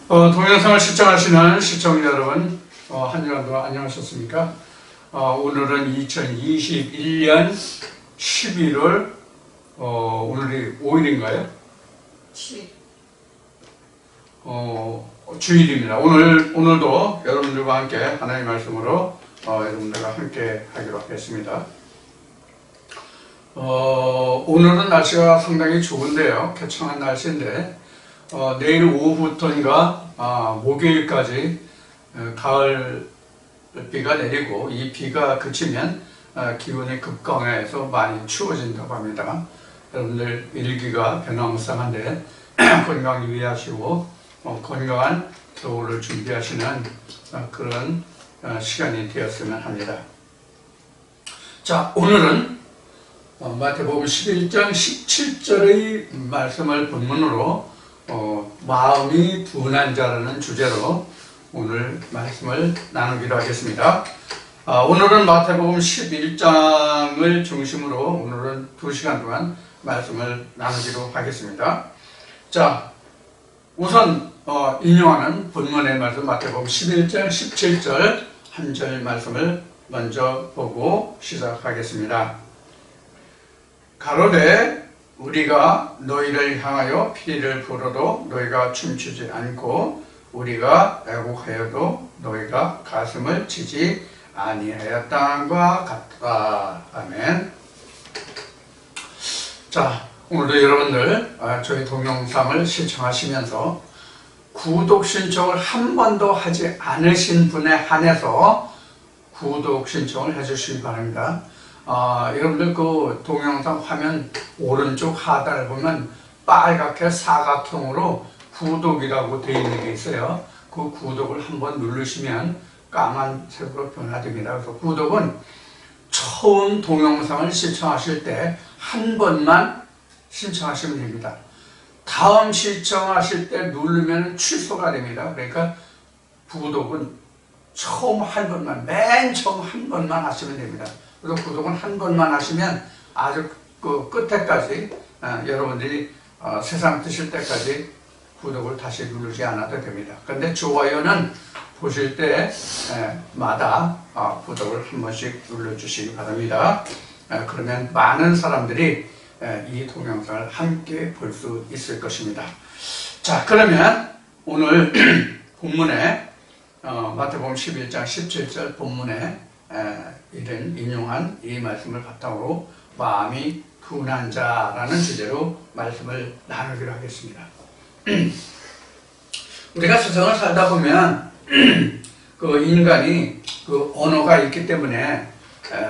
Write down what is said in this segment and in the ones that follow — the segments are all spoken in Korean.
동영상을 시청하시는 시청자 여러분, 한 주간 동안 안녕하셨습니까? 오늘은 2021년 11월, 오늘이 5일인가요? 7일. 주일입니다. 오늘도 여러분들과 함께 하나님의 말씀으로 여러분들과 함께 하기로 하겠습니다. 오늘은 날씨가 상당히 좋은데요. 쾌청한 날씨인데, 내일 오후부터인가 목요일까지 가을 비가 내리고 이 비가 그치면 기온이 급강해서 많이 추워진다고 합니다. 여러분들 일기가 변화무쌍한데 건강 유의하시고 건강한 겨울을 준비하시는 그런 시간이 되었으면 합니다. 자, 오늘은 마태복음 11장 17절의 말씀을 본문으로 마음이 둔한 자라는 주제로 오늘 말씀을 나누기로 하겠습니다. 오늘은 마태복음 11장을 중심으로 오늘은 2시간 동안 말씀을 나누기로 하겠습니다. 자, 우선 인용하는 본문의 말씀 마태복음 11장 17절 한 절 말씀을 먼저 보고 시작하겠습니다. 가로되 우리가 너희를 향하여 피리를 불어도 너희가 춤추지 않고 우리가 애곡하여도 너희가 가슴을 치지 아니하였다과 같다. 아멘. 자, 오늘도 여러분들 저희 동영상을 시청하시면서 구독 신청을 한 번도 하지 않으신 분에 한해서 구독 신청을 해주시기 바랍니다. 여러분들 그 동영상 화면 오른쪽 하단을 보면 빨갛게 사각형으로 구독이라고 되어 있는 게 있어요. 그 구독을 한번 누르시면 까만색으로 변화됩니다. 그래서 구독은 처음 동영상을 시청하실 때 한 번만 신청하시면 됩니다. 다음 시청하실 때 누르면 취소가 됩니다. 그러니까 구독은 처음 한 번만, 맨 처음 한 번만 하시면 됩니다. 그래서 구독은 한 번만 하시면 아주 그 끝에까지 여러분들이 세상 뜨실 때까지 구독을 다시 누르지 않아도 됩니다. 그런데 좋아요는 보실 때마다 구독을 한 번씩 눌러주시기 바랍니다. 그러면 많은 사람들이 이 동영상을 함께 볼 수 있을 것입니다. 자, 그러면 오늘 본문에 마태복음 11장 17절 본문에 이런 인용한 이 말씀을 바탕으로 마음이 둔한 자라는 주제로 말씀을 나누기로 하겠습니다. 우리가 세상을 살다 보면 그 인간이 그 언어가 있기 때문에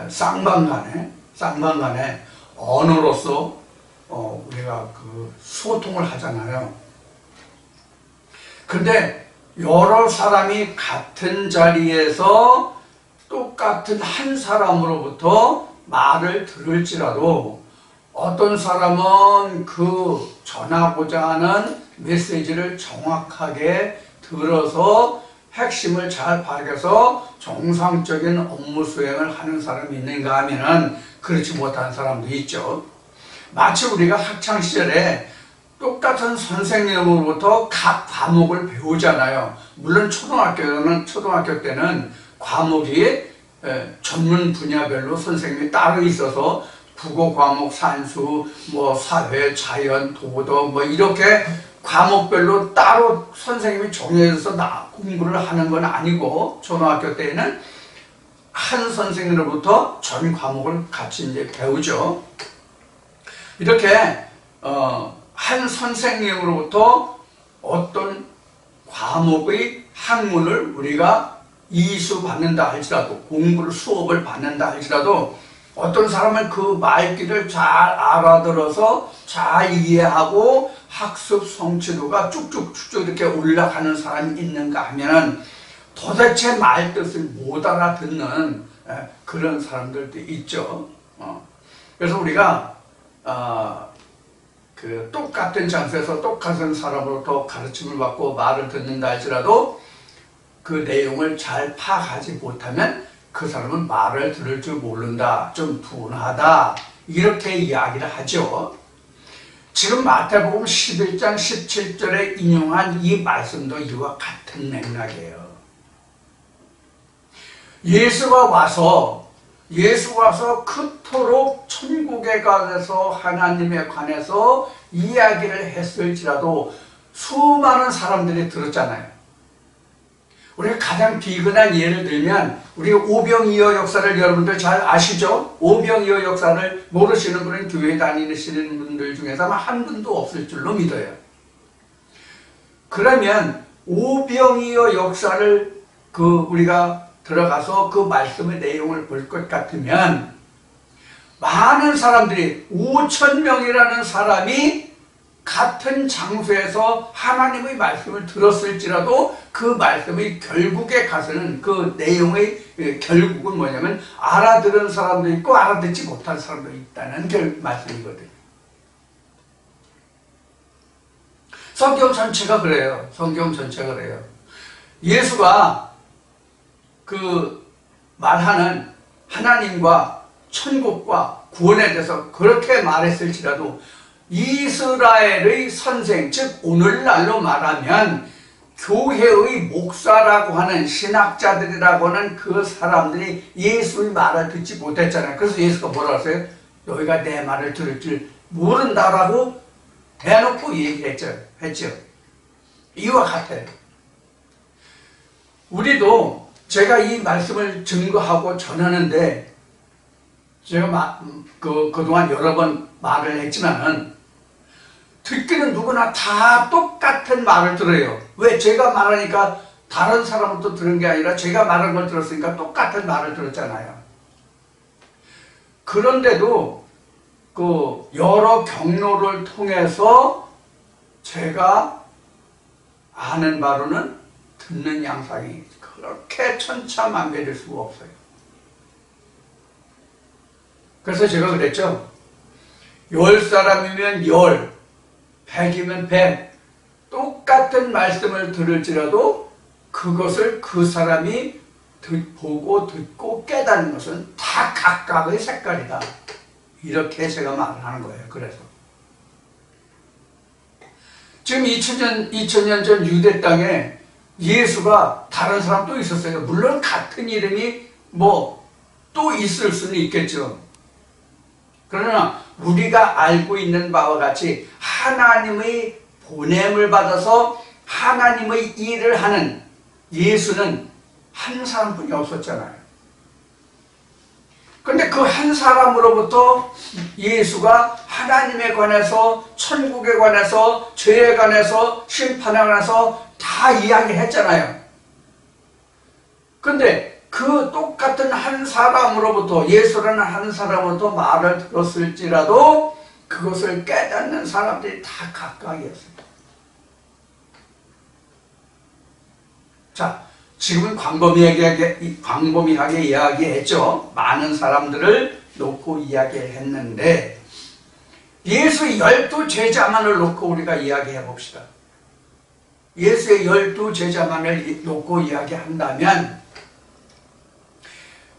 쌍방간에 언어로서 우리가 그 소통을 하잖아요. 그런데 여러 사람이 같은 자리에서 똑같은 한 사람으로부터 말을 들을지라도 어떤 사람은 그 전하고자 하는 메시지를 정확하게 들어서 핵심을 잘 밝혀서 정상적인 업무 수행을 하는 사람이 있는가 하면은 그렇지 못한 사람도 있죠. 마치 우리가 학창시절에 똑같은 선생님으로부터 각 과목을 배우잖아요. 물론 초등학교 때는 과목이 전문 분야별로 선생님이 따로 있어서 국어 과목, 산수, 사회, 자연, 도덕 이렇게 과목별로 따로 선생님이 정해서 공부를 하는 건 아니고 초등학교 때에는 한 선생님으로부터 전 과목을 같이 이제 배우죠. 이렇게 한 선생님으로부터 어떤 과목의 학문을 우리가 이수 받는다 할지라도 수업을 받는다 할지라도 어떤 사람은 그 말귀를 잘 알아들어서 잘 이해하고 학습 성취도가 쭉쭉 이렇게 올라가는 사람이 있는가 하면 도대체 말 뜻을 못 알아듣는 그런 사람들도 있죠. 그래서 우리가 그 똑같은 장소에서 똑같은 사람으로부터 가르침을 받고 말을 듣는다 할지라도 그 내용을 잘 파악하지 못하면 그 사람은 말을 들을 줄 모른다, 좀 둔하다 이렇게 이야기를 하죠. 지금 마태복음 11장 17절에 인용한 이 말씀도 이와 같은 맥락이에요. 예수가 와서 그토록 천국에 관해서 하나님에 관해서 이야기를 했을지라도 수많은 사람들이 들었잖아요. 우리가 가장 비근한 예를 들면 우리 오병이어 역사를 여러분들 잘 아시죠? 오병이어 역사를 모르시는 분은 교회 다니시는 분들 중에서 아마 한 분도 없을 줄로 믿어요. 그러면 오병이어 역사를 우리가 들어가서 그 말씀의 내용을 볼 것 같으면 많은 사람들이 5,000명이라는 사람이 같은 장소에서 하나님의 말씀을 들었을지라도 그 말씀의 결국에 가서는 그 내용의 결국은 뭐냐면 알아들은 사람도 있고 알아듣지 못한 사람도 있다는 말씀이거든요. 성경 전체가 그래요. 성경 전체가 그래요. 예수가 말하는 하나님과 천국과 구원에 대해서 그렇게 말했을지라도 이스라엘의 선생, 즉 오늘날로 말하면 교회의 목사라고 하는 신학자들이라고 하는 그 사람들이 예수의 말을 듣지 못했잖아요. 그래서 예수가 뭐라고 했어요? 너희가 내 말을 들을 줄 모른다라고 대놓고 얘기했죠. 이와 같아요. 우리도 제가 이 말씀을 증거하고 전하는데 제가 그동안 여러 번 말을 했지만은 듣기는 누구나 다 똑같은 말을 들어요. 왜? 제가 말하니까 다른 사람은 또 들은 게 아니라 제가 말한 걸 들었으니까 똑같은 말을 들었잖아요. 그런데도 여러 경로를 통해서 제가 아는 바로는 듣는 양상이 그렇게 천차만별일 수가 없어요. 그래서 제가 그랬죠. 10사람이면 10, 100이면 100, 똑같은 말씀을 들을지라도 그것을 그 사람이 보고 듣고 깨닫는 것은 다 각각의 색깔이다. 이렇게 제가 말을 하는 거예요. 그래서 지금 2000년 전 유대 땅에 예수가 다른 사람 또 있었어요. 물론 같은 이름이 또 있을 수는 있겠죠. 그러나 우리가 알고 있는 바와 같이 하나님의 보냄을 받아서 하나님의 일을 하는 예수는 한 사람뿐이 없었잖아요. 그런데 그 한 사람으로부터 예수가 하나님에 관해서, 천국에 관해서, 죄에 관해서, 심판에 관해서 다 이야기했잖아요. 그런데 그 똑같은 한 사람으로부터, 예수라는 한 사람으로부터 말을 들었을지라도 그것을 깨닫는 사람들이 다 각각이었습니다. 자, 지금은 광범위하게 이야기했죠. 많은 사람들을 놓고 이야기했는데 예수의 12제자만을 놓고 우리가 이야기해 봅시다. 예수의 12제자만을 놓고 이야기한다면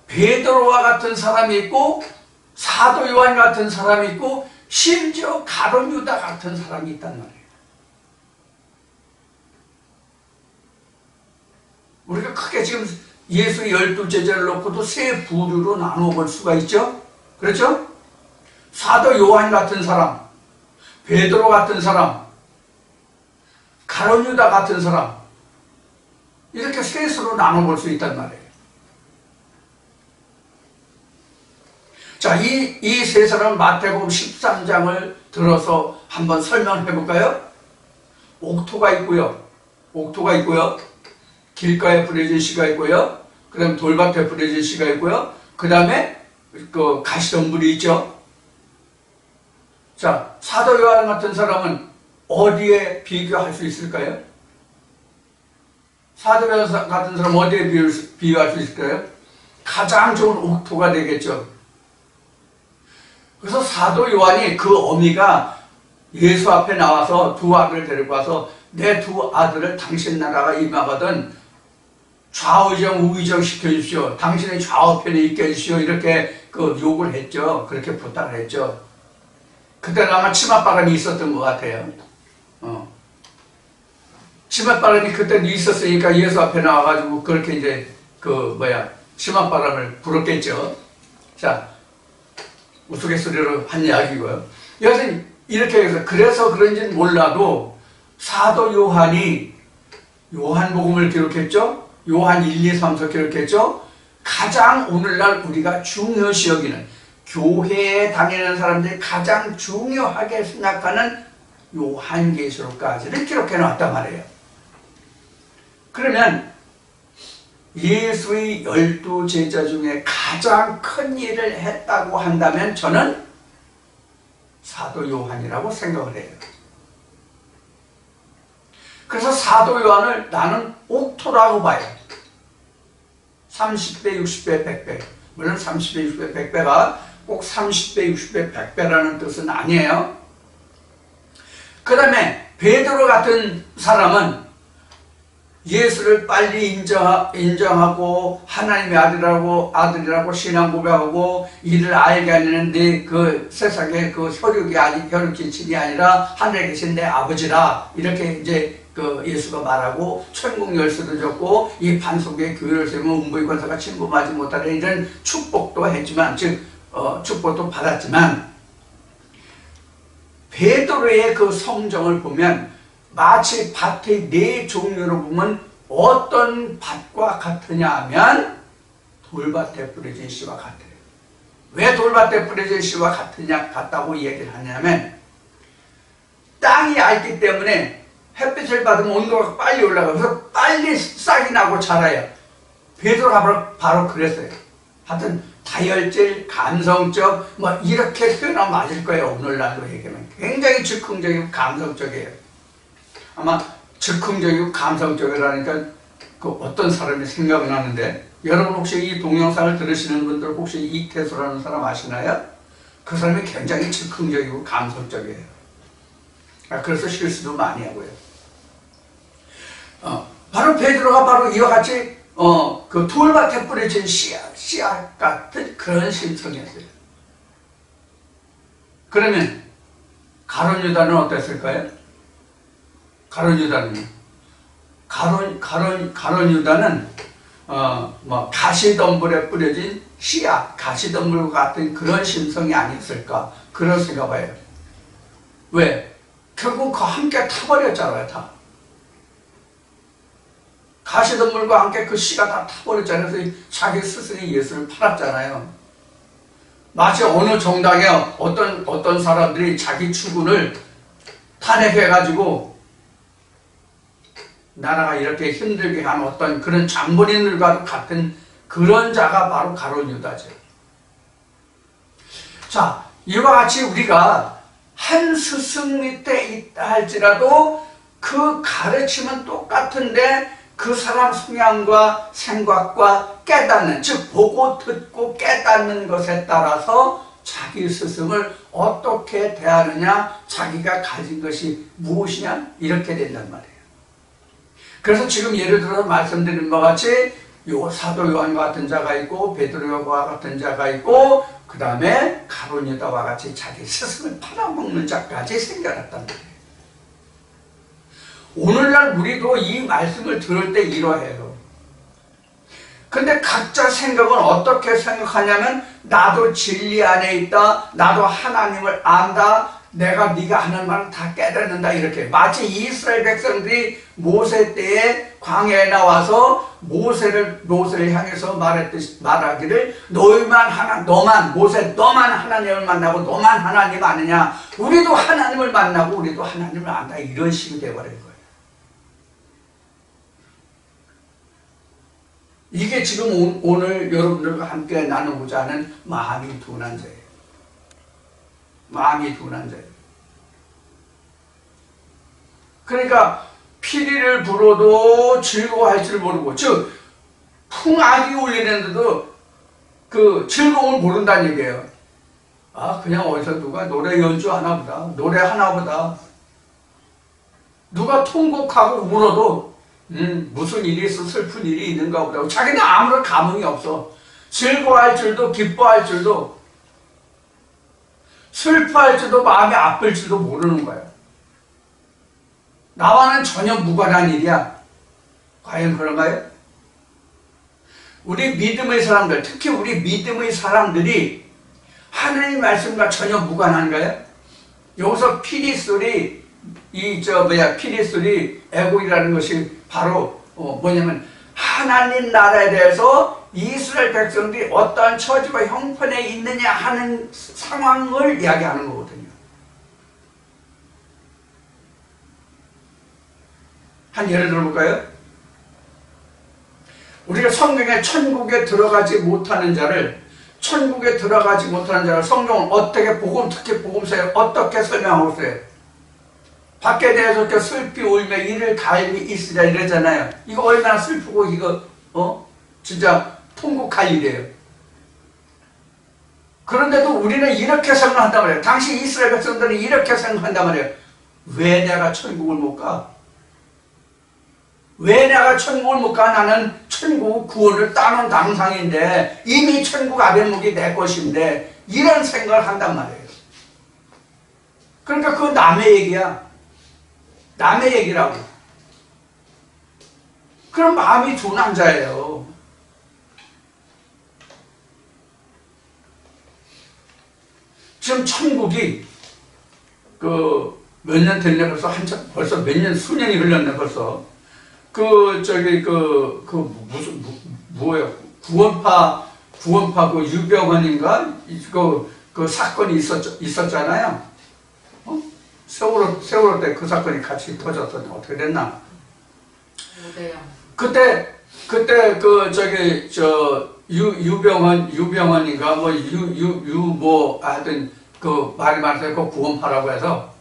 베드로와 같은 사람이 있고 사도 요한 같은 사람이 있고 심지어 가룟 유다 같은 사람이 있단 말이에요. 우리가 크게 지금 예수의 12제자를 놓고도 세 부류로 나누어 볼 수가 있죠. 그렇죠? 사도 요한 같은 사람, 베드로 같은 사람, 가룟 유다 같은 사람, 이렇게 셋으로 나눠 볼 수 있단 말이에요. 자, 이 세 사람 마태복음 13장을 들어서 한번 설명해 볼까요? 옥토가 있고요. 길가에 뿌려진 씨가 있고요. 그 다음에 돌밭에 뿌려진 씨가 있고요. 그 다음에 가시덤불이 있죠. 자, 사도 요한 같은 사람은 어디에 비교할 수 있을까요? 사도 요한 같은 사람은 어디에 비유할 수 있을까요? 가장 좋은 옥토가 되겠죠. 그래서 사도 요한이 그 어미가 예수 앞에 나와서 두 아들을 데리고 와서 내 두 아들을 당신 나라가 임하거든 좌우정 우의정 시켜주십시오. 당신의 좌우편에 있게 해주십시오. 이렇게 욕을 했죠. 그렇게 부탁을 했죠. 그때는 아마 치맛바람이 있었던 것 같아요. 치맛바람이 그때도 있었으니까 예수 앞에 나와가지고 그렇게 이제 치맛바람을 불었겠죠. 자, 우스갯소리로 한 이야기고요. 여하튼 이렇게 해서 그래서 그런지는 몰라도 사도 요한이 요한복음을 기록했죠. 요한 1, 2, 3서 기록했죠. 가장 오늘날 우리가 중요시 여기는 교회에 다니는 사람들이 가장 중요하게 생각하는 요한계시록까지를 기록해 놨단 말이에요. 그러면 예수의 12제자 중에 가장 큰 일을 했다고 한다면 저는 사도 요한이라고 생각을 해요. 그래서 사도 요한을 나는 옥토라고 봐요. 30배, 60배, 100배. 물론 30배, 60배, 100배가 꼭 30배, 60배, 100배라는 뜻은 아니에요. 그 다음에 베드로 같은 사람은 예수를 빨리 인정하고 하나님의 아들이라고 신앙 고백하고 이를 알게 하는 그 세상의 그 혈육지친이 아니라 하늘에 계신 내 아버지라 이렇게 이제 예수가 말하고 천국 열쇠도 줬고 이 반석에 교회를 세우면 음부의 권세가 침범하지 못하는 이런 축복도 했지만 축복도 받았지만 베드로의 그 성정을 보면 마치 밭의 네 종류로 보면 어떤 밭과 같으냐 하면 돌밭에 뿌려진 씨와 같아요. 왜 돌밭에 뿌려진 씨와 같다고 얘기를 하냐면 땅이 얇기 때문에 햇빛을 받으면 온도가 빨리 올라가서 빨리 싹이 나고 자라요. 베드로가 바로 그랬어요. 하여튼 다혈질, 감성적 이렇게 표현하면 맞을 거예요. 오늘날로 얘기하면 굉장히 즉흥적이고 감성적이에요. 아마 즉흥적이고 감성적이라니까 어떤 사람이 생각이 나는데 여러분 혹시 이 동영상을 들으시는 분들 혹시 이태수라는 사람 아시나요? 그 사람이 굉장히 즉흥적이고 감성적이에요. 그래서 실수도 많이 하고요. 바로 베드로가 바로 이와 같이 그 돌밭에 뿌려진 씨앗 같은 그런 심성이었어요. 그러면 가룟 유다는 어땠을까요? 가룟 유다는 가시덤불에 뿌려진 씨앗, 가시덤불 같은 그런 심성이 아니었을까 그런 생각해요. 왜? 결국 함께 타버렸잖아요. 다 가시덤불과 함께 그 씨가 다 타버렸잖아요. 그래서 자기 스승이 예수를 팔았잖아요. 마치 어느 정당에 어떤 사람들이 자기 추구를 탄핵해가지고 나라가 이렇게 힘들게 한 어떤 그런 장본인들과 같은 그런 자가 바로 가룟 유다죠. 자, 이와 같이 우리가 한 스승 밑에 있다 할지라도 그 가르침은 똑같은데 그 사람 성향과 생각과 깨닫는, 즉 보고 듣고 깨닫는 것에 따라서 자기 스승을 어떻게 대하느냐, 자기가 가진 것이 무엇이냐 이렇게 된단 말이에요. 그래서 지금 예를 들어서 말씀드린 바와 같이 사도 요한과 같은 자가 있고 베드로와 같은 자가 있고 그 다음에 가룟 유다와 같이 자기 스승을 팔아먹는 자까지 생겨났단 말이에요. 오늘날 우리도 이 말씀을 들을 때 이러해요. 근데 각자 생각은 어떻게 생각하냐면 나도 진리 안에 있다, 나도 하나님을 안다, 네가 하는 말은 다 깨닫는다 이렇게. 마치 이스라엘 백성들이 모세 때에 광야에 나와서 모세를 향해서 말하기를 너만 하나님을 만나고 너만 하나님 아느냐, 우리도 하나님을 만나고 우리도 하나님을 안다 이런 식이 되어버린 거예요. 이게 지금 오늘 여러분들과 함께 나누고자 하는 마음이 둔한 자예요. 마음이 둔한 자예요. 그러니까 피리를 불어도 즐거워할 줄 모르고, 즉 풍악이 울리는데도 그 즐거움을 모른다는 얘기예요. 그냥 어디서 누가 노래 연주하나 보다, 노래하나 보다, 누가 통곡하고 울어도 무슨 일이 있어, 슬픈 일이 있는가 보다. 자기는 아무런 감흥이 없어. 즐거워할 줄도 기뻐할 줄도. 슬퍼할지도 마음이 아플지도 모르는 거예요. 나와는 전혀 무관한 일이야. 과연 그런가요? 우리 믿음의 사람들, 특히 우리 믿음의 사람들이 하나님 말씀과 전혀 무관한가요? 여기서 피리스돌이 피리스돌이 애국이라는 것이 바로 뭐냐면 하나님 나라에 대해서 이스라엘 백성들이 어떠한 처지와 형편에 있느냐 하는 상황을 이야기하는 거거든요. 한 예를 들어볼까요? 우리가 성경에 천국에 들어가지 못하는 자를 성경은 어떻게 특히 복음서에 어떻게 설명하고 있어요? 밖에 대해서 이렇게 슬피 울며 이를 갈미 있으랴 이러잖아요. 이거 얼마나 슬프고 이거 진짜 통곡할 일이에요. 그런데도 우리는 이렇게 생각한단 말이에요. 당시 이스라엘 백성들은 이렇게 생각한단 말이에요. 왜 내가 천국을 못 가? 왜 내가 천국을 못 가? 나는 천국 구원을 따놓은 당상인데 이미 천국 아랫목이 내 것인데 이런 생각을 한단 말이에요. 그러니까 그건 남의 얘기야. 남의 얘기라고. 그럼 마음이 둔한 자예요. 지금 천국이 몇 년 됐네. 벌써 몇 년, 수년이 흘렀네 벌써. 뭐예요? 구원파 유병헌인가? 그 사건이 있었잖아요. 세월호 때 그 사건이 같이 터졌었는데 어떻게 됐나? 그때 유병헌인가 하여튼 말이 많아서 그 구원파라고 해서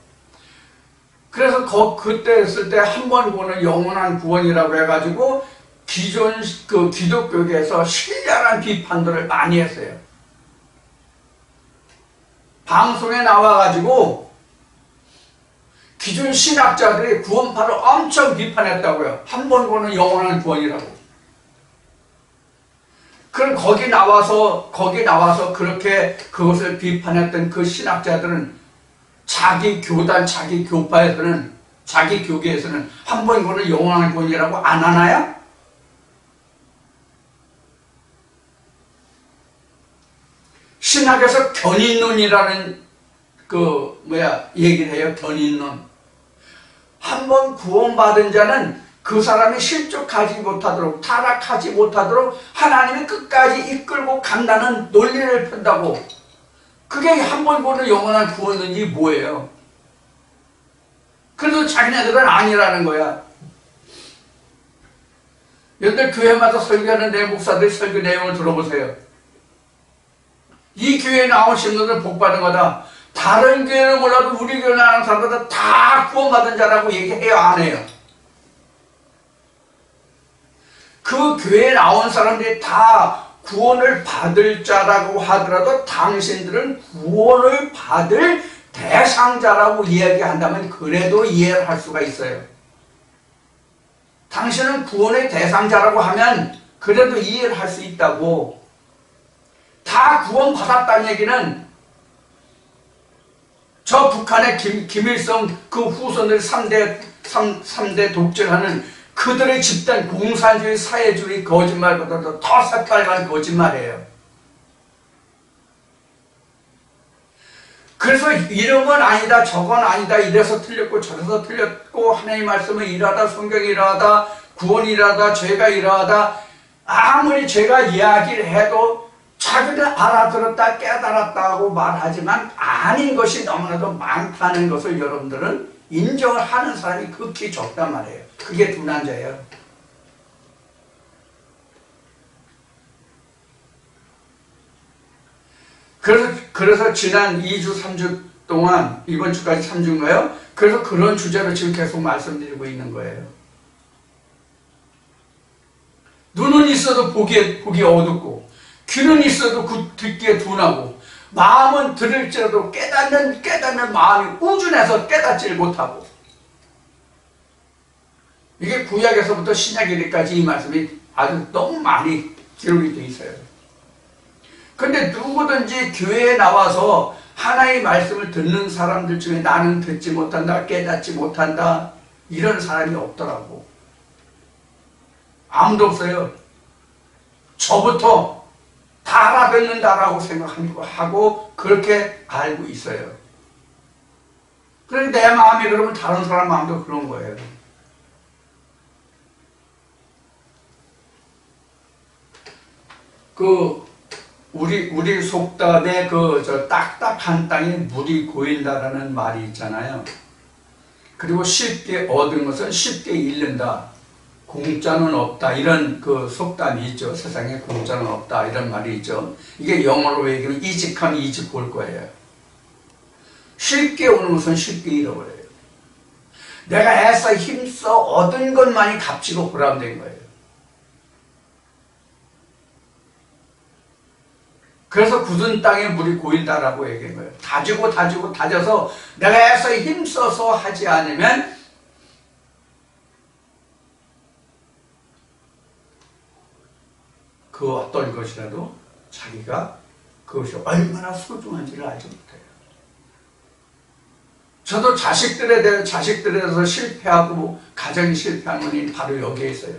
그래서 그때 했을 때 한 번 구원은 영원한 구원이라고 해가지고 기존 기독교계에서 신랄한 비판들을 많이 했어요. 방송에 나와가지고 기존 신학자들이 구원파를 엄청 비판했다고요. 한 번 구원은 영원한 구원이라고. 그럼 거기 나와서 그렇게 그것을 비판했던 그 신학자들은 자기 교단, 자기 교파에서는, 자기 교계에서는 한 번 구원은 영원한 구원이라고 안 하나요? 신학에서 견인론이라는 얘기를 해요. 견인론. 한 번 구원받은 자는 그 사람이 실족하지 못하도록, 타락하지 못하도록 하나님이 끝까지 이끌고 간다는 논리를 편다고. 그게 한 번 구원은 영원한 구원인지 뭐예요? 그래도 자기네들은 아니라는 거야. 여러분들 교회마다 설교하는 내 목사들 설교 내용을 들어보세요. 이 교회에 나오신 분들 복받은 거다. 다른 교회는 몰라도 우리 교회 나오는 사람들은 다 구원받은 자라고 얘기해요, 안 해요? 그 교회에 나온 사람들이 다 구원을 받을 자라고 하더라도 당신들은 구원을 받을 대상자라고 이야기한다면 그래도 이해를 할 수가 있어요. 당신은 구원의 대상자라고 하면 그래도 이해를 할 수 있다고. 다 구원받았다는 얘기는 저 북한의 김일성 그 후손들 3대 독재하는 그들의 집단 공산주의 사회주의 거짓말보다도 더 새빨간 거짓말이에요. 그래서 이런 건 아니다, 저건 아니다, 이래서 틀렸고 저래서 틀렸고 하나님의 말씀은 이러하다, 성경이 이러하다, 구원이 이러하다, 죄가 이러하다. 아무리 제가 이야기를 해도 자기는 알아들었다, 깨달았다고 말하지만 아닌 것이 너무나도 많다는 것을 여러분들은 인정을 하는 사람이 극히 적단 말이에요. 그게 둔한 자예요. 그래서 지난 2주, 3주 동안, 이번 주까지 3주인가요? 그래서 그런 주제로 지금 계속 말씀드리고 있는 거예요. 눈은 있어도 보기 어둡고, 귀는 있어도 듣기에 둔하고, 마음은 들을지라도 깨닫는 마음이 우준해서 깨닫지를 못하고. 이게 구약에서부터 신약 이르기까지 이 말씀이 아주 너무 많이 기록이 되어 있어요. 근데 누구든지 교회에 나와서 하나의 말씀을 듣는 사람들 중에 나는 듣지 못한다, 깨닫지 못한다, 이런 사람이 없더라고. 아무도 없어요. 저부터 다 알아듣는다라고 생각하고 그렇게 알고 있어요. 그런데 내 마음이 그러면 다른 사람 마음도 그런 거예요. 우리 속담에 딱딱한 땅에 물이 고인다라는 말이 있잖아요. 그리고 쉽게 얻은 것은 쉽게 잃는다. 공짜는 없다. 이런 속담이 있죠. 세상에 공짜는 없다. 이런 말이 있죠. 이게 영어로 얘기하면 이직하면 이직 올 거예요. 쉽게 오는 것은 쉽게 잃어버려요. 내가 애써 힘써 얻은 것만이 값지고 보람된 거예요. 그래서 굳은 땅에 물이 고인다라고 얘기한 거예요. 다져서 내가 애써 힘써서 하지 않으면 그 어떤 것이라도 자기가 그것이 얼마나 소중한지를 알지 못해요. 저도 자식들에 대해서 실패하고 가정이 실패한 원인이 바로 여기에 있어요.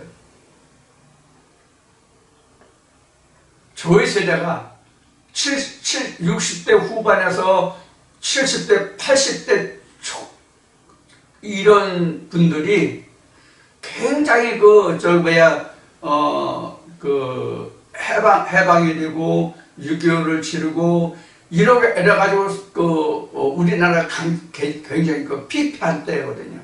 저희 세대가 60대 후반에서 70대, 80대 초 이런 분들이 굉장히 해방이 되고 6.25를 치르고 이래가지고 우리나라가 굉장히 피폐한 때거든요.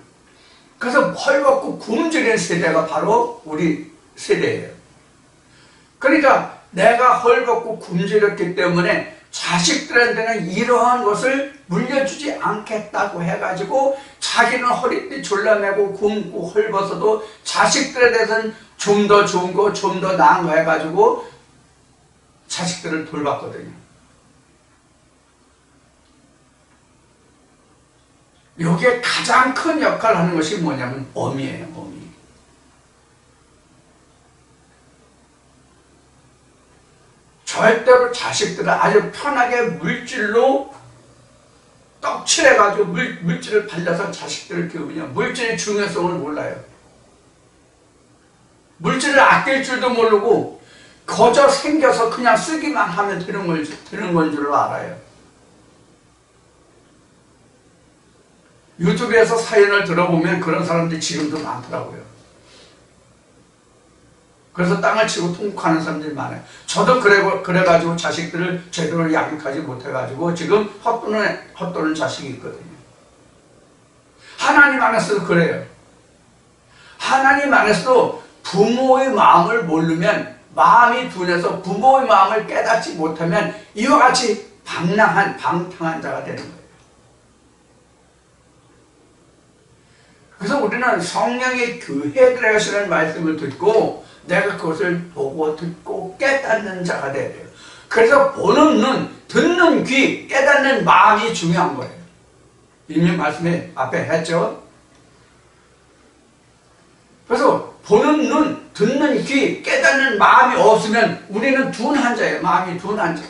그래서 헐벗고 굶주린 세대가 바로 우리 세대예요. 그러니까 내가 헐벗고 굶주렸기 때문에 자식들한테는 이러한 것을 물려주지 않겠다고 해가지고 자기는 허리띠 졸라매고 굶고 헐벗어도 자식들에 대해서는 좀 더 좋은 거, 좀 더 나은 거 해가지고 자식들을 돌봤거든요. 여기에 가장 큰 역할을 하는 것이 뭐냐면 어미예요, 어미. 절대로 자식들을 아주 편하게 물질로 떡칠해가지고 물질을 발라서 자식들을 키우면 물질의 중요성을 몰라요. 물질을 아낄 줄도 모르고 거저 생겨서 그냥 쓰기만 하면 되는 건 줄 알아요. 유튜브에서 사연을 들어보면 그런 사람들이 지금도 많더라고요. 그래서 땅을 치고 통곡하는 사람들이 많아요. 저도 그래가지고 자식들을 제대로 양육하지 못해가지고 지금 헛도는 자식이 있거든요. 하나님 안에서도 그래요. 하나님 안에서도 부모의 마음을 모르면 마음이 둔해서 부모의 마음을 깨닫지 못하면 이와 같이 방탕한 자가 되는 거예요. 그래서 우리는 성령의 교회들에 가시는 말씀을 듣고 내가 그것을 보고 듣고 깨닫는 자가 돼야 돼요. 그래서 보는 눈, 듣는 귀, 깨닫는 마음이 중요한 거예요. 이미 말씀에 앞에 했죠. 그래서 보는 눈, 듣는 귀, 깨닫는 마음이 없으면 우리는 둔한 자예요. 마음이 둔한 자.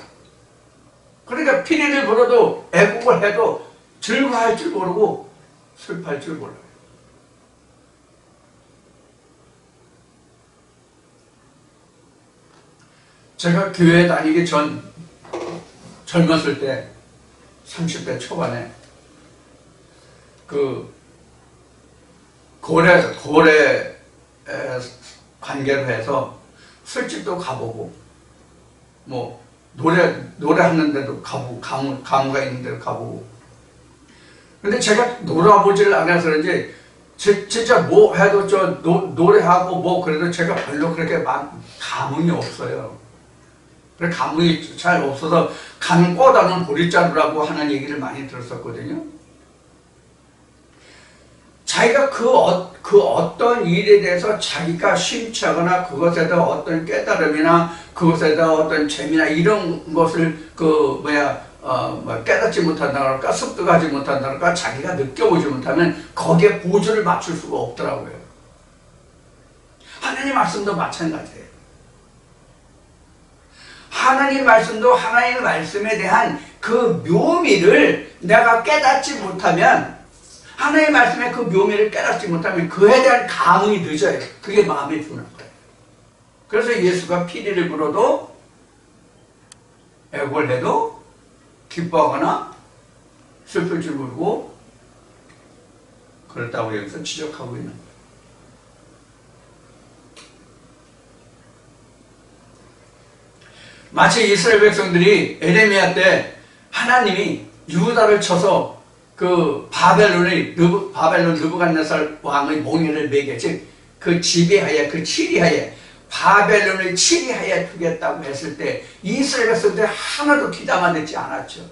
그러니까 피리를 불어도 애국을 해도 즐거워할 줄 모르고 슬퍼할 줄 몰라요. 제가 교회 다니기 젊었을 때 30대 초반에 고래 관계로 해서 술집도 가보고 뭐 노래하는 데도 가보고 가무가 있는 데도 가보고. 근데 제가 놀아보지를 않아서 그런지 진짜 뭐 해도 노래하고 뭐 그래도 제가 별로 그렇게 감흥이 없어요. 그래 감흥이 잘 없어서 간 꼬다는 보리자루라고 하는 얘기를 많이 들었었거든요. 자기가 그 어떤 일에 대해서 자기가 심취하거나 그것에 대한 어떤 깨달음이나 그것에 대한 어떤 재미나 이런 것을 깨닫지 못한다 그럴까 습득하지 못한다 그럴까 자기가 느껴보지 못하면 거기에 보조를 맞출 수가 없더라고요. 하나님 말씀도 마찬가지예요. 하나님 말씀도 하나님의 말씀에 대한 그 묘미를 내가 깨닫지 못하면, 하나님의 말씀의 그 묘미를 깨닫지 못하면 그에 대한 감흥이 늦어요. 그게 마음에 드는 거예요. 그래서 예수가 피리를 불어도 애골해도 기뻐하거나 슬플 줄 모르고 그렇다고 여기서 지적하고 있는 거예요. 마치 이스라엘 백성들이 에레미야 때 하나님이 유다를 쳐서 그 바벨론 느부갓네살 왕의 몽해를 매게, 즉 그 지배하에, 그 치리하에, 바벨론을 치리하에 두겠다고 했을 때 이스라엘 백성들이 하나도 귀담아 듣지 않았죠.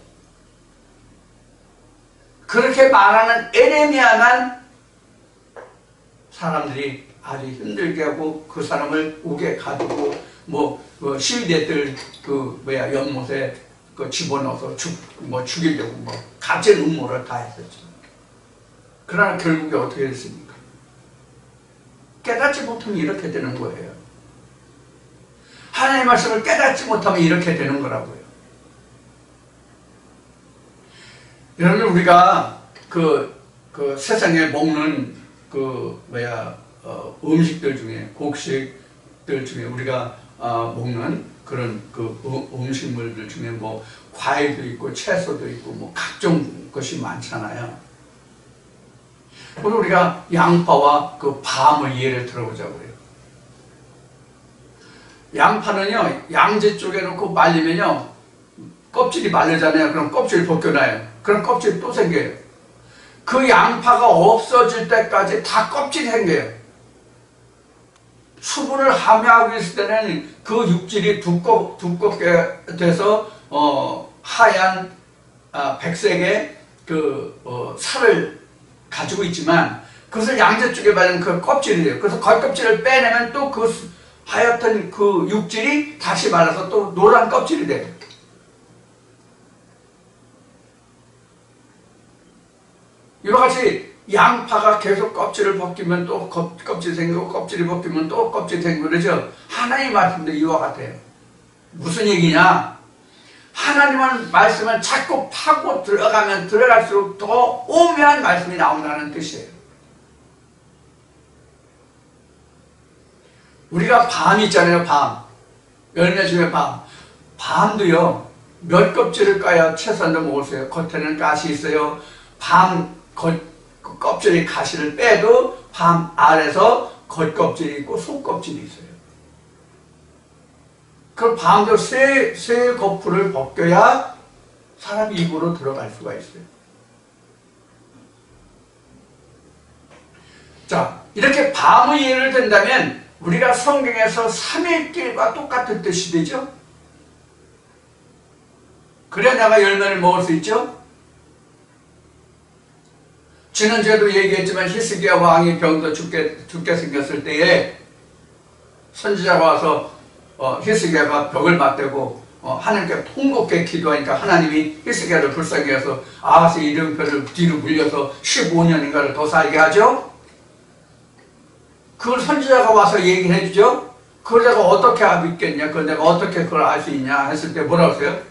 그렇게 말하는 에레미야만 사람들이 아주 힘들게 하고 그 사람을 옥에 가두고 시위대들 연못에 집어넣어서 죽이려고 가짜 음모를 다 했었죠. 그러나 결국에 어떻게 됐습니까? 깨닫지 못하면 이렇게 되는 거예요. 하나님의 말씀을 깨닫지 못하면 이렇게 되는 거라고요. 여러분, 우리가 그 세상에 먹는 음식들 중에, 곡식들 중에 우리가 먹는 그런 음식물들 중에 과일도 있고 채소도 있고 각종 것이 많잖아요. 그리고 우리가 양파와 그 밤의 예를 들어보자고요. 양파는요, 양재 쪽에 놓고 말리면요, 껍질이 마르잖아요. 그럼 껍질을 벗겨놔요. 그럼 껍질이 또 생겨요. 그 양파가 없어질 때까지 다 껍질이 생겨요. 수분을 함유하고 있을 때는 그 육질이 두껍게 돼서 하얀 백색의 살을 가지고 있지만, 그것을 양재 쪽에 바르면 그 껍질이 돼요. 그래서 겉껍질을 빼내면 또 그 하얗던 그 육질이 다시 말라서 또 노란 껍질이 돼요. 이와 같이 양파가 계속 껍질을 벗기면 또 껍질이 생기고, 껍질이 벗기면 또 껍질이 생기고 그러죠. 하나님의 말씀도 이와 같아요. 무슨 얘기냐? 하나님의 말씀은 자꾸 파고 들어가면 들어갈수록 더 오묘한 말씀이 나온다는 뜻이에요. 우리가 밤 있잖아요. 밤. 열매 중에 밤. 밤도요, 몇 껍질을 까야 채소도 먹을 수 있어요. 겉에는 가시 있어요. 껍질이 가시를 빼도 밤 아래서 겉껍질이 있고 속껍질이 있어요. 그 밤도 새 거풀을 벗겨야 사람 입으로 들어갈 수가 있어요. 자, 이렇게 밤의 예를 든다면 우리가 성경에서 삼일길과 똑같은 뜻이 되죠? 그래야 내가 열매를 먹을 수 있죠? 지난주에도 얘기했지만 히스기야 왕이 병도 죽게 생겼을 때에 선지자가 와서 히스기야가 벽을 맞대고 하나님께 통곡해 기도하니까 하나님이 히스기야를 불쌍히 해서 아하스의 이름표를 뒤로 물려서 15년인가를 더 살게 하죠. 그걸 선지자가 와서 얘기를 해주죠. 그걸 내가 어떻게 믿겠냐, 그걸 내가 어떻게 그걸 알 수 있냐 했을 때 뭐라고 했어요?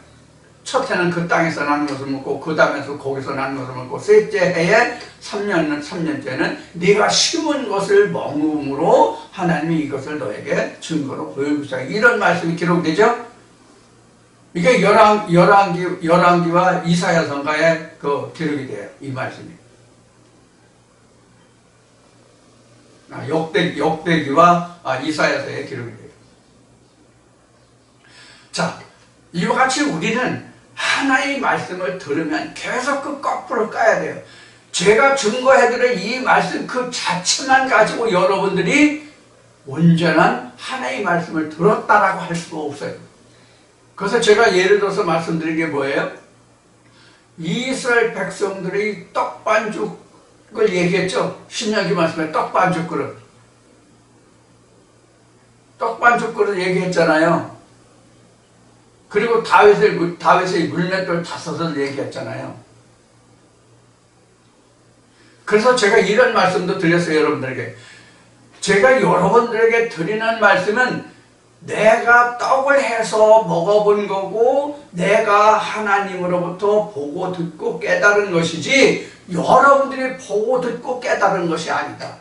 첫 해는 그 땅에서 나는 것을 먹고, 그 다음에서 거기서 나는 것을 먹고, 셋째 해에 3년째는 네가 심은 것을 먹음으로 하나님이 이것을 너에게 증거로 보여주시다. 이런 말씀이 기록되죠. 이게 열왕기와 이사야서가에 그 기록이 돼요. 이 말씀이. 역대기와 이사야서에 기록이 돼요. 자, 이와 같이 우리는 하나의 말씀을 들으면 계속 그 거꾸로 까야 돼요. 제가 증거해드린 이 말씀 그 자체만 가지고 여러분들이 온전한 하나의 말씀을 들었다라고 할 수가 없어요. 그래서 제가 예를 들어서 말씀드린 게 뭐예요? 이스라엘 백성들이 떡반죽을 얘기했죠. 신명기 말씀에 떡반죽 그릇. 떡반죽 그릇 얘기했잖아요. 그리고 다윗의 물맷돌 5을 얘기했잖아요. 그래서 제가 이런 말씀도 드렸어요, 여러분들에게. 제가 여러분들에게 드리는 말씀은 내가 떡을 해서 먹어본 거고 내가 하나님으로부터 보고 듣고 깨달은 것이지 여러분들이 보고 듣고 깨달은 것이 아니다.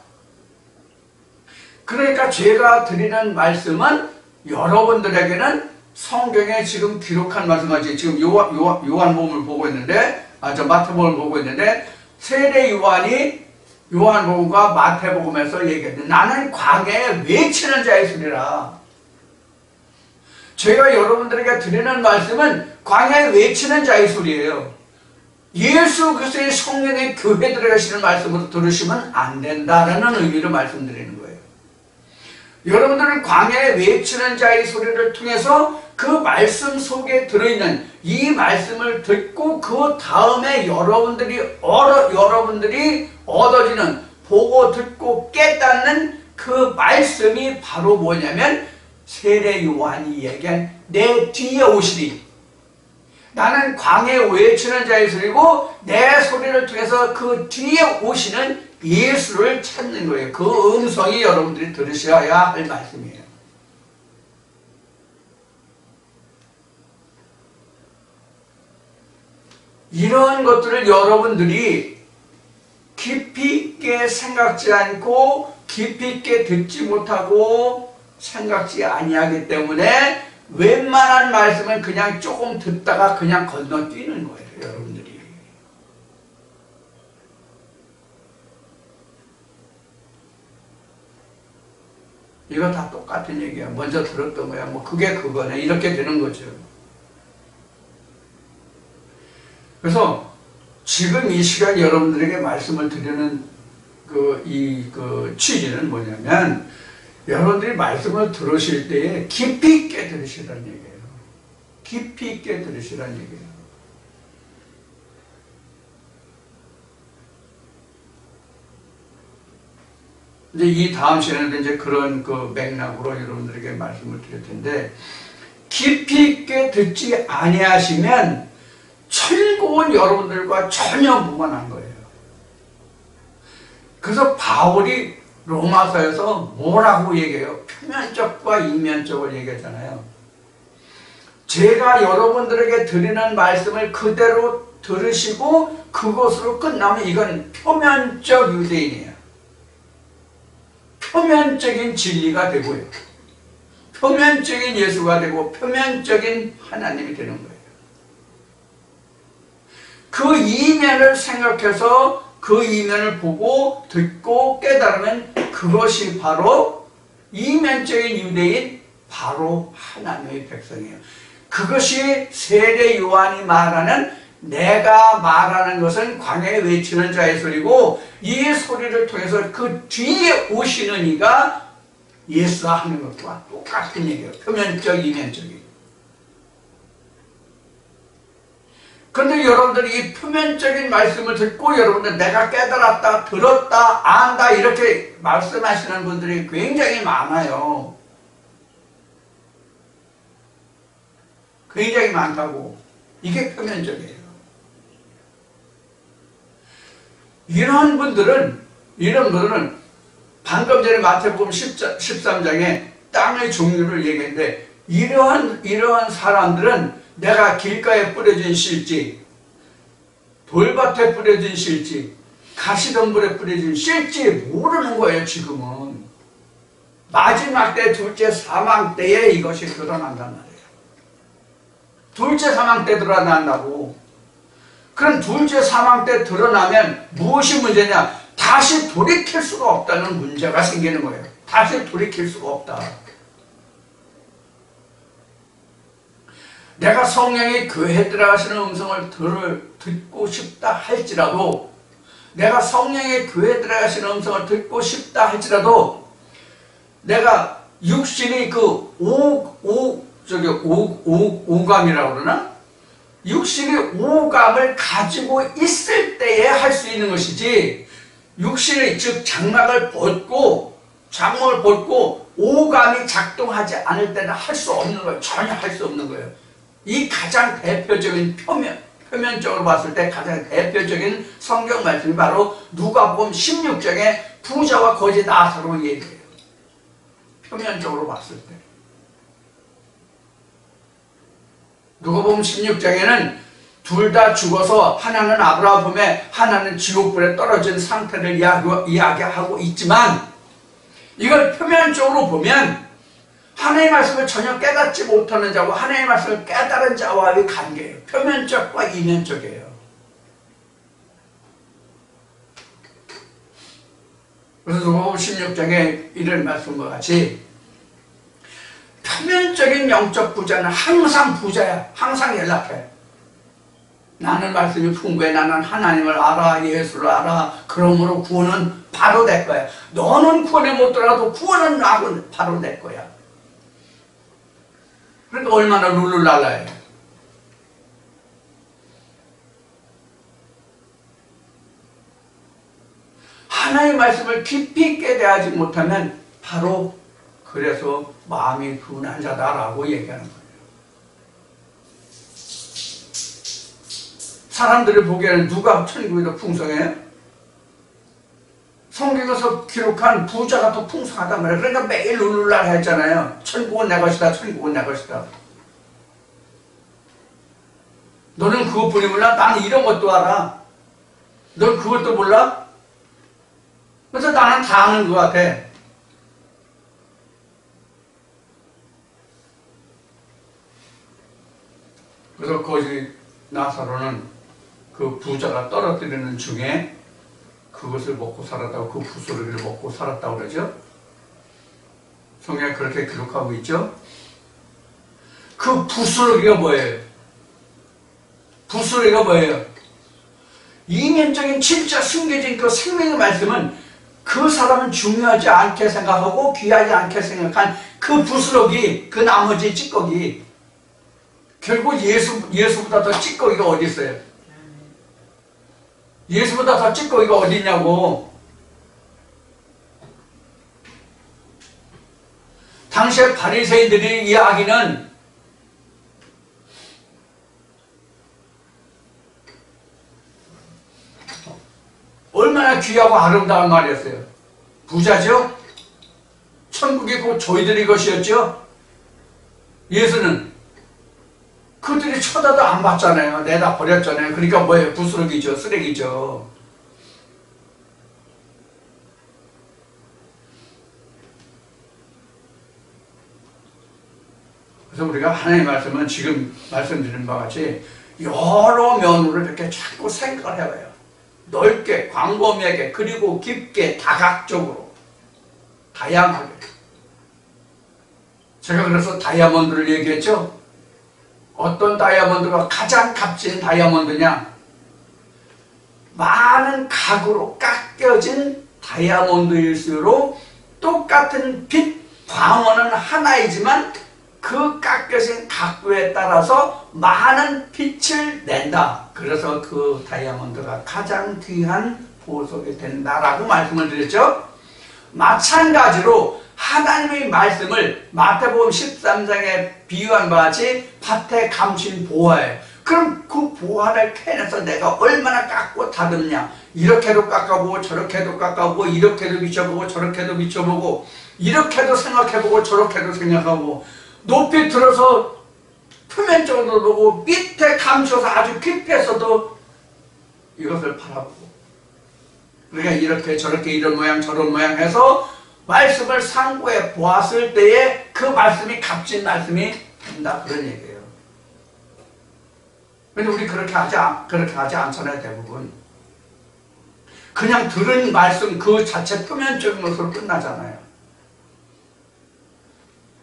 그러니까 제가 드리는 말씀은 여러분들에게는 성경에 지금 기록한 말씀하지, 지금 요한복음을 보고 있는데, 마태복음을 보고 있는데, 세례 요한이 요한복음과 마태복음에서 얘기했는데, 나는 광야에 외치는 자의 소리라. 제가 여러분들에게 드리는 말씀은 광야에 외치는 자의 소리예요. 예수 그리스도의 성령의 교회 들어가시는 말씀으로 들으시면 안 된다라는 의미로 말씀드리는 거예요. 여러분들은 광야에 외치는 자의 소리를 통해서 그 말씀 속에 들어있는 이 말씀을 듣고 그 다음에 여러분들이 얻어지는, 보고 듣고 깨닫는 그 말씀이 바로 뭐냐면 세례 요한이 얘기한 내 뒤에 오시리. 나는 광야에 외치는 자의 소리고 내 소리를 통해서 그 뒤에 오시는 예수를 찾는 거예요. 그 음성이 여러분들이 들으셔야 할 말씀이에요. 이런 것들을 여러분들이 깊이 있게 생각지 않고 깊이 있게 듣지 못하고 생각지 아니하기 때문에 웬만한 말씀은 그냥 조금 듣다가 그냥 건너뛰는 거예요, 여러분들이. 이거 다 똑같은 얘기야. 먼저 들었던 거야. 뭐 그게 그거네. 이렇게 되는 거죠. 그래서 지금 이 시간 여러분들에게 말씀을 드리는 취지는 뭐냐면, 여러분들이 말씀을 들으실 때에 깊이 있게 들으시라는 얘기예요. 깊이 있게 들으시라는 얘기예요. 이제 이 다음 시간에도 이제 그런 그 맥락으로 여러분들에게 말씀을 드릴 텐데, 깊이 있게 듣지 아니하시면 천국은 여러분들과 전혀 무관한 거예요. 그래서 바울이 로마서에서 뭐라고 얘기해요? 표면적과 이면적을 얘기하잖아요. 제가 여러분들에게 드리는 말씀을 그대로 들으시고 그것으로 끝나면 이건 표면적 유대인이에요. 표면적인 진리가 되고요. 표면적인 예수가 되고 표면적인 하나님이 되는 거예요. 그 이면을 생각해서 그 이면을 보고 듣고 깨달으면 그것이 바로 이면적인 유대인, 바로 하나님의 백성이에요. 그것이 세례 요한이 말하는, 내가 말하는 것은 광야에 외치는 자의 소리고 이 소리를 통해서 그 뒤에 오시는 이가 예수 하는 것과 똑같은 얘기예요. 표면적, 이면적인. 그런데 여러분들이 이 표면적인 말씀을 듣고 여러분들 내가 깨달았다, 들었다, 안다 이렇게 말씀하시는 분들이 굉장히 많아요. 굉장히 많다고. 이게 표면적이에요. 이런 분들은 방금 전에 마태복음 13장에 땅의 종류를 얘기했는데, 이러한 사람들은 내가 길가에 뿌려진 씨일지, 돌밭에 뿌려진 씨일지, 가시덤불에 뿌려진 씨일지 모르는 거예요. 지금은 마지막 때, 둘째 사망 때에 이것이 드러난단 말이에요. 둘째 사망 때 드러난다고. 그럼 둘째 사망 때 드러나면 무엇이 문제냐? 다시 돌이킬 수가 없다는 문제가 생기는 거예요. 다시 돌이킬 수가 없다. 내가 성령이 교회에 들어가시는 음성을 듣고 싶다 할지라도, 내가 성령의 교회에 들어가시는 음성을 듣고 싶다 할지라도, 내가 육신이 그 오감이라고 그러나? 육신이 오감을 가지고 있을 때에 할 수 있는 것이지, 육신의 즉 장막을 벗고 오감이 작동하지 않을 때는 할 수 없는 거예요. 전혀 할 수 없는 거예요. 이 가장 대표적인 표면적으로 봤을 때 가장 대표적인 성경 말씀이 바로 누가복음 16장의 부자와 거지 나사로 얘기해요. 표면적으로 봤을 때. 누가복음 16장에는 둘 다 죽어서 하나는 아브라함에 하나는 지옥불에 떨어진 상태를 이야기하고 있지만 이걸 표면적으로 보면 하나님의 말씀을 전혀 깨닫지 못하는 자와 하나님의 말씀을 깨달은 자와의 관계예요. 표면적과 이면적이에요. 그래서 누가복음 16장에 이런 말씀과 같이 표면적인 영적 부자는 항상 부자야. 항상 연락해. 나는 말씀이 풍부해. 나는 하나님을 알아. 예수를 알아. 그러므로 구원은 바로 내 거야. 너는 구원에 못 들어가도 구원은 나고 바로 내 거야. 그러니까 얼마나 룰루랄라해. 하나님의 말씀을 깊이 있게 대하지 못하면 바로 그래서 마음이 둔한 자다라고 얘기하는 거예요. 사람들이 보기에는 누가 천국이 더 풍성해요? 성경에서 기록한 부자가 더 풍성하단 말이에요. 그러니까 매일 룰루랄 했잖아요. 천국은 내 것이다. 천국은 내 것이다. 너는 그것뿐이 몰라? 나는 이런 것도 알아. 넌 그것도 몰라? 그래서 나는 다 아는 것 같아. 그래서 거기 나사로는 그 부자가 떨어뜨리는 중에 그것을 먹고 살았다고, 그 부스러기를 먹고 살았다고 그러죠. 성경에 그렇게 기록하고 있죠. 그 부스러기가 뭐예요? 부스러기가 뭐예요? 이면적인 진짜 숨겨진 그 생명의 말씀은 그 사람은 중요하지 않게 생각하고 귀하지 않게 생각한 그 부스러기, 그 나머지 찌꺼기, 결국 예수보다 더 찌꺼기가 어디 있어요? 예수보다 더 찌꺼기가 어디 있냐고. 당시에 바리새인들이 이야기는 얼마나 귀하고 아름다운 말이었어요. 부자죠? 천국이 곧 저희들의 것이었죠? 예수는 그들이 쳐다도 안 봤잖아요. 내다 버렸잖아요. 그러니까 뭐예요? 부스러기죠. 쓰레기죠. 그래서 우리가 하나님의 말씀은 지금 말씀드린 바와 같이 여러 면으로 이렇게 자꾸 생각을 해봐요. 넓게, 광범위하게, 그리고 깊게, 다각적으로, 다양하게. 제가 그래서 다이아몬드를 얘기했죠. 어떤 다이아몬드가 가장 값진 다이아몬드냐? 많은 각으로 깎여진 다이아몬드일수록 똑같은 빛, 광원은 하나이지만 그 깎여진 각도에 따라서 많은 빛을 낸다. 그래서 그 다이아몬드가 가장 귀한 보석이 된다라고 말씀을 드렸죠. 마찬가지로 하나님의 말씀을 마태복음 13장에 비유한 바와 같이 밭에 감춘 보화예요. 그럼 그 보화를 캐내서 내가 얼마나 깎고 다듬냐. 이렇게도 깎아보고 저렇게도 깎아보고 이렇게도 비춰보고 저렇게도 비춰보고 이렇게도 생각해보고 저렇게도 생각하고 높이 들어서 표면적으로 보고 밑에 감춰서 아주 깊이에서도 이것을 바라보고, 그러니까 이렇게 저렇게 이런 모양 저런 모양 해서 말씀을 상고해 보았을 때에 그 말씀이 값진 말씀이 된다, 그런 얘기예요. 근데 우리 그렇게 하지 않잖아요. 대부분 그냥 들은 말씀 그 자체 표면적인 것으로 끝나잖아요.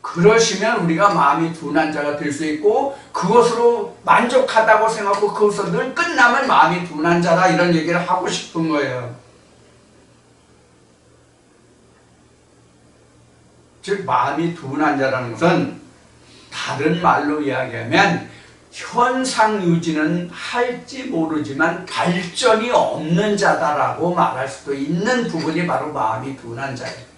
그러시면 우리가 마음이 둔한 자가 될 수 있고, 그것으로 만족하다고 생각하고 그것으로 늘 끝나면 마음이 둔한 자다, 이런 얘기를 하고 싶은 거예요. 즉 마음이 둔한 자라는 것은 다른 말로 이야기하면 현상 유지는 할지 모르지만 발전이 없는 자다라고 말할 수도 있는 부분이 바로 마음이 둔한 자예요.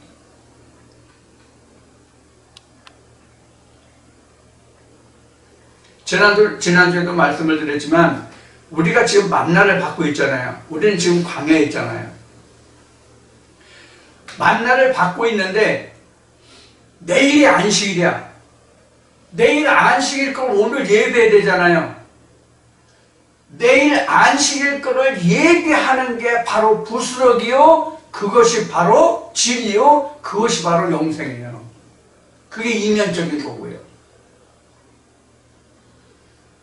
지난주에도 말씀을 드렸지만 우리가 지금 만나를 받고 있잖아요. 우리는 지금 광야에 있잖아요. 만나를 받고 있는데 내일이 안식일이야. 내일 안식일 걸 오늘 예배해야 되잖아요. 내일 안식일 거를 예배하는 게 바로 부스러기요, 그것이 바로 진리요, 그것이 바로 영생이에요. 그게 이면적인 거고요.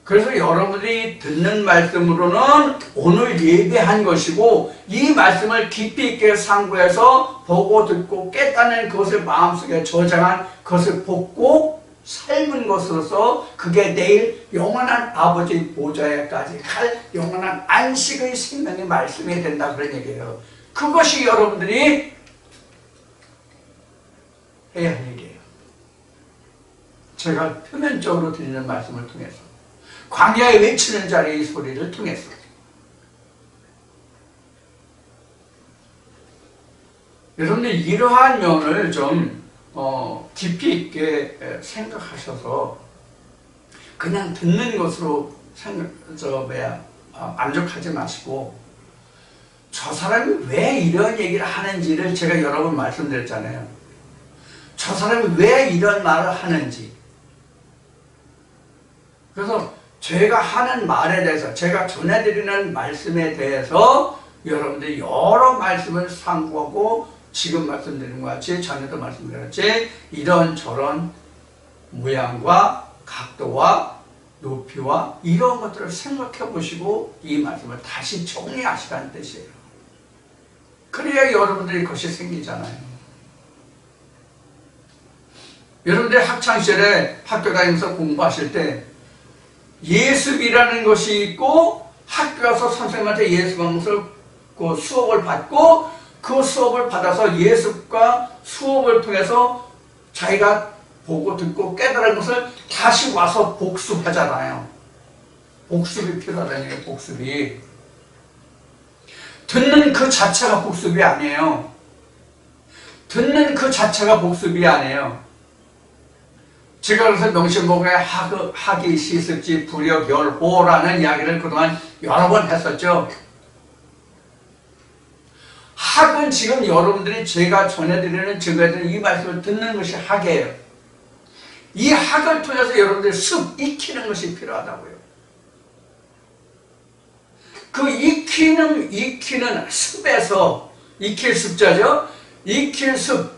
그래서 여러분들이 듣는 말씀으로는 오늘 예배한 것이고, 이 말씀을 깊이 있게 상고해서 보고 듣고 깨닫는 그것을 마음속에 저장한 그것을 복고 삶은 것으로서 그게 내일 영원한 아버지 보좌에까지 갈 영원한 안식의 생명의 말씀이 된다, 그런 얘기예요. 그것이 여러분들이 해야 할 일이에요. 제가 표면적으로 드리는 말씀을 통해서, 광야에 외치는 자리의 소리를 통해서, 여러분들 이러한 면을 좀 깊이 있게 생각하셔서 그냥 듣는 것으로 만족하지 마시고, 저 사람이 왜 이런 얘기를 하는지를 제가 여러 번 말씀드렸잖아요. 저 사람이 왜 이런 말을 하는지. 그래서 제가 하는 말에 대해서, 제가 전해드리는 말씀에 대해서 여러분들이 여러 말씀을 상고하고, 지금 말씀드린 것 같이, 전에도 말씀드렸지, 이런저런 모양과 각도와 높이와 이런 것들을 생각해 보시고 이 말씀을 다시 정리하시라는 뜻이에요. 그래야 여러분들이 그것이 생기잖아요. 여러분들 학창시절에 학교 다니면서 공부하실 때 예습이라는 것이 있고, 학교 가서 선생님한테 예습하면서 그 수업을 받고, 그 수업을 받아서 예습과 수업을 통해서 자기가 보고 듣고 깨달은 것을 다시 와서 복습하잖아요. 복습이 필요하다는 얘기예요. 복습이. 듣는 그 자체가 복습이 아니에요. 듣는 그 자체가 복습이 아니에요. 제가 그래서 명심보고에 학이 시습지 불역열호라는 이야기를 그동안 여러 번 했었죠. 학은 지금 여러분들이 제가 전해드리는 증거해드리는 이 말씀을 듣는 것이 학이에요. 이 학을 통해서 여러분들이 익히는 것이 필요하다고요. 그 익히는 습에서, 익힐 습자죠. 익힐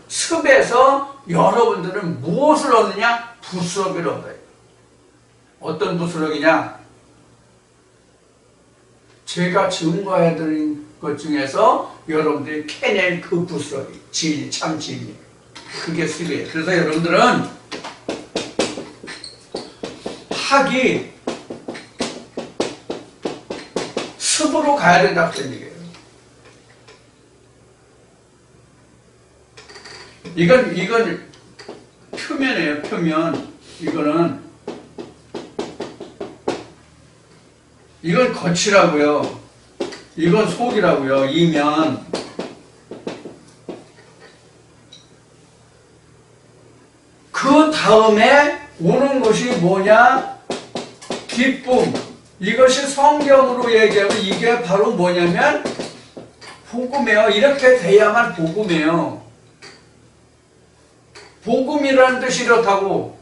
습에서 여러분들은 무엇을 얻느냐? 부스러기를 얻어요. 어떤 부스러기냐? 제가 증거해드린 것 중에서 여러분들이 캐낼 그 부스러기, 진리, 참 진리. 그게 습이에요. 그래서 여러분들은 학이 습으로 가야 된다고 그런 얘기예요. 이건 표면이에요, 표면. 이건 겉이라고요. 이건 속이라고요, 이면. 그 다음에 오는 것이 뭐냐? 기쁨. 이것이 성경으로 얘기하면 이게 바로 뭐냐면 복음이에요. 이렇게 돼야만 복음이에요. 복음이라는 뜻이 이렇다고.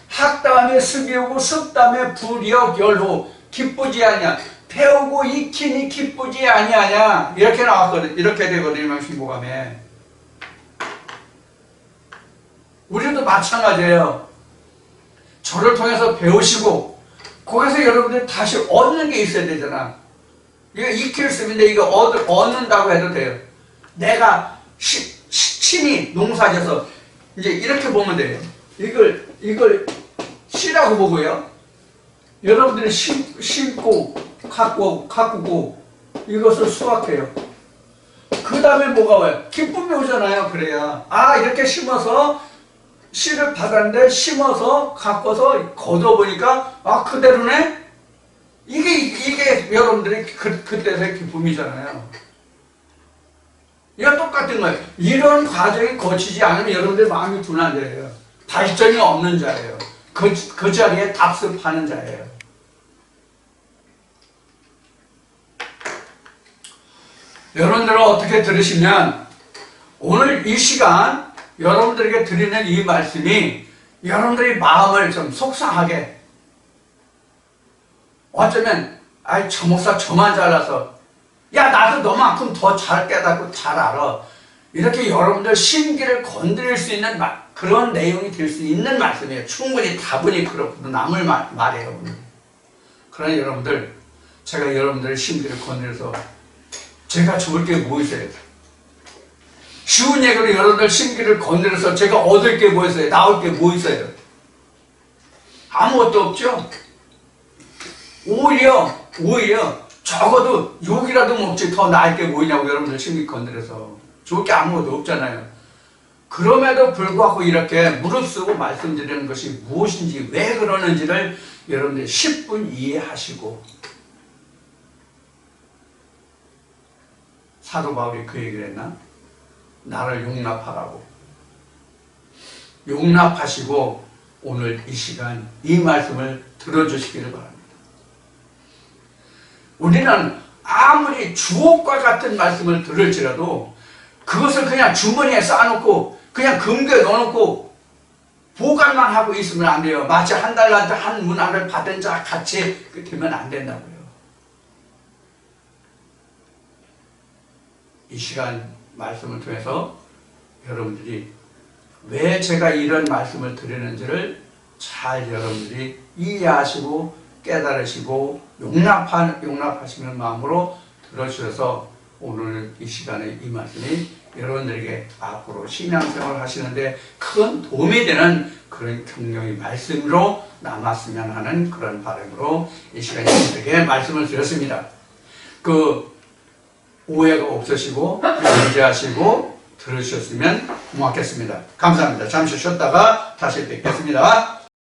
학 다음에 습이 오고 습 다음에 불역열호. 기쁘지 아니야. 배우고 익히니 기쁘지 아니하냐. 이렇게 나왔거든. 이렇게 되거든요, 명심보감에. 우리도 마찬가지예요. 저를 통해서 배우시고 거기서 여러분들이 다시 얻는 게 있어야 되잖아. 이거 익힐 습인데 이거 얻는다고 해도 돼요. 내가 신이 농사져서 이제 이렇게 보면 돼요. 이걸 씨라고 보고요. 여러분들이 심고 가꾸고 이것을 수확해요. 그 다음에 뭐가 와요? 기쁨이 오잖아요. 그래야 이렇게 심어서 씨를 받았는데 심어서 가꿔서 걷어보니까 그대로네? 이게 여러분들이 그때의 기쁨이잖아요. 이거 똑같은 거예요. 이런 과정이 거치지 않으면 여러분들 마음이 둔한 자예요. 발전이 없는 자예요. 그 자리에 답습하는 자예요. 여러분들은 어떻게 들으시면 오늘 이 시간 여러분들에게 드리는 이 말씀이 여러분들의 마음을 좀 속상하게, 어쩌면 아이 저 목사 저만 잘라서, 야 나도 너만큼 더 잘 깨닫고 잘 알아, 이렇게 여러분들 심기를 건드릴 수 있는 그런 내용이 될 수 있는 말씀이에요. 충분히 다분히 그렇고 남을 말해요. 그러나 여러분들, 제가 여러분들의 심기를 건드려서 제가 좋을 게 뭐 있어요? 쉬운 얘기로 여러분들 심기를 건드려서 제가 얻을 게 뭐 있어요? 나올 게 뭐 있어요? 아무것도 없죠? 오히려 적어도 욕이라도 먹지 더 나을 게 뭐냐고. 여러분들 심기 건드려서 좋을 게 아무것도 없잖아요. 그럼에도 불구하고 이렇게 무릅쓰고 말씀드리는 것이 무엇인지, 왜 그러는지를 여러분들이 10분 이해하시고, 사도 바울이 그 얘기를 했나? 나를 용납하라고. 용납하시고 오늘 이 시간 이 말씀을 들어주시기를 바랍니다. 우리는 아무리 주옥과 같은 말씀을 들을지라도 그것을 그냥 주머니에 쌓아놓고 그냥 금괴에 넣어놓고 보관만 하고 있으면 안 돼요. 마치 한 달란트 한 문화를 받은 자 같이 되면 안 된다고요. 이 시간 말씀을 통해서 여러분들이 왜 제가 이런 말씀을 드리는지를 잘 여러분들이 이해하시고 깨달으시고 용납하시는 마음으로 들어주셔서 오늘 이 시간에 이 말씀이 여러분들에게 앞으로 신앙생활을 하시는데 큰 도움이 되는 그런 격려의 말씀으로 남았으면 하는 그런 바람으로 이 시간에 여러분들에게 말씀을 드렸습니다. 그 오해가 없으시고 연재하시고 들으셨으면 고맙겠습니다. 감사합니다. 잠시 쉬었다가 다시 뵙겠습니다.